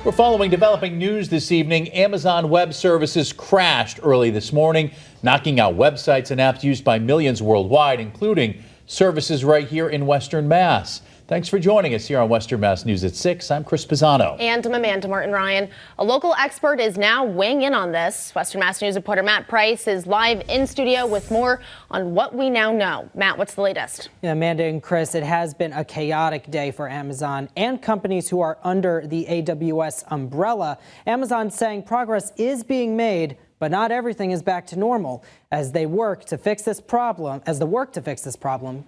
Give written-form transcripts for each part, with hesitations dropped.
We're following developing news this evening. Amazon Web Services crashed early this morning, knocking out websites and apps used by millions worldwide, including services right here in Western Mass. Thanks for joining us here on Western Mass News at 6. I'm Chris Pisano. And I'm Amanda Martin Ryan. A local expert is now weighing in on this. Western Mass News reporter Matt Price is live in studio with more on what we now know. Matt, what's the latest? Yeah, Amanda and Chris, it has been a chaotic day for Amazon and companies who are under the AWS umbrella. Amazon saying progress is being made, but not everything is back to normal as the work to fix this problem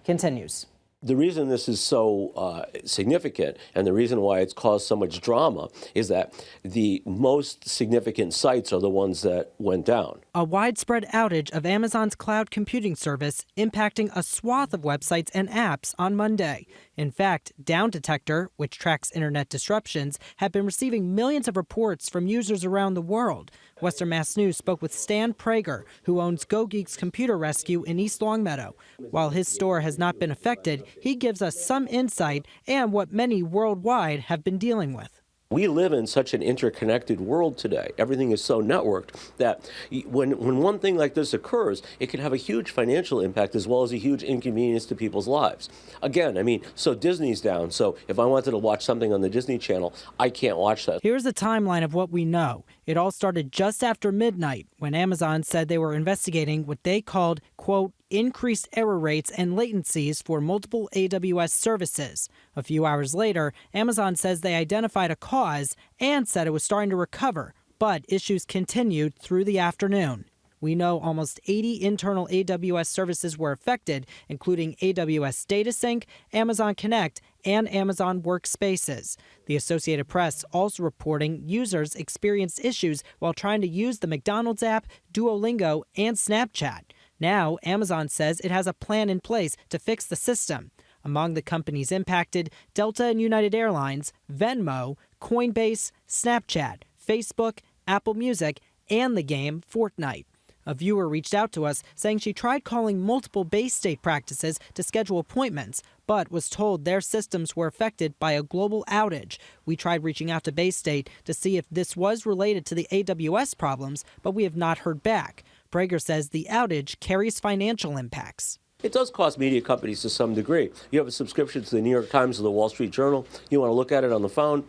continues. The reason this is so significant and the reason why it's caused so much drama is that the most significant sites are the ones that went down. A widespread outage of Amazon's cloud computing service impacting a swath of websites and apps on Monday. In fact, Down Detector, which tracks internet disruptions, have been receiving millions of reports from users around the world. Western Mass News spoke with Stan Prager, who owns GoGeeks Computer Rescue in East Longmeadow. While his store has not been affected, he gives us some insight and what many worldwide have been dealing with. We live in such an interconnected world today. Everything is so networked that when one thing like this occurs, it can have a huge financial impact as well as a huge inconvenience to people's lives. Again, I mean, so Disney's down. So if I wanted to watch something on the Disney Channel, I can't watch that. Here's a timeline of what we know. It all started just after midnight when Amazon said they were investigating what they called, quote, increased error rates and latencies for multiple AWS services. A few hours later, Amazon says they identified a cause and said it was starting to recover, but issues continued through the afternoon. We know almost 80 internal AWS services were affected, including AWS Data Sync, Amazon Connect, and Amazon Workspaces. The Associated Press also reporting users experienced issues while trying to use the McDonald's app, Duolingo, and Snapchat. Now, Amazon says it has a plan in place to fix the system. Among the companies impacted, Delta and United Airlines, Venmo, Coinbase, Snapchat, Facebook, Apple Music, and the game Fortnite. A viewer reached out to us saying she tried calling multiple Bay State practices to schedule appointments, but was told their systems were affected by a global outage. We tried reaching out to Bay State to see if this was related to the AWS problems, but we have not heard back. Prager says the outage carries financial impacts. It does cost media companies to some degree. You have a subscription to the New York Times or the Wall Street Journal. You want to look at it on the phone,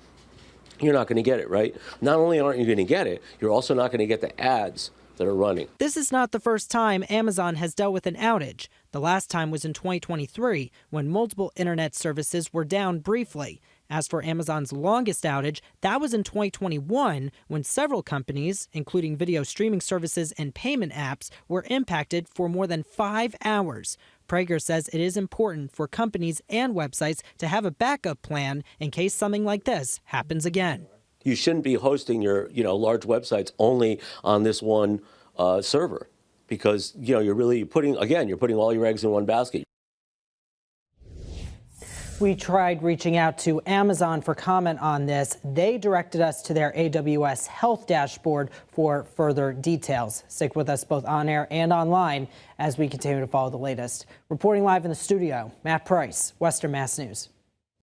you're not going to get it, right? Not only aren't you going to get it, you're also not going to get the ads that are running. This is not the first time Amazon has dealt with an outage. The last time was in 2023, when multiple internet services were down briefly. As for Amazon's longest outage, that was in 2021, when several companies, including video streaming services and payment apps, were impacted for more than 5 hours. Prager says it is important for companies and websites to have a backup plan in case something like this happens again. You shouldn't be hosting your large websites only on this one server because you're putting all your eggs in one basket. We tried reaching out to Amazon for comment on this. They directed us to their AWS Health Dashboard for further details. Stick with us both on air and online as we continue to follow the latest. Reporting live in the studio, Matt Price, Western Mass News.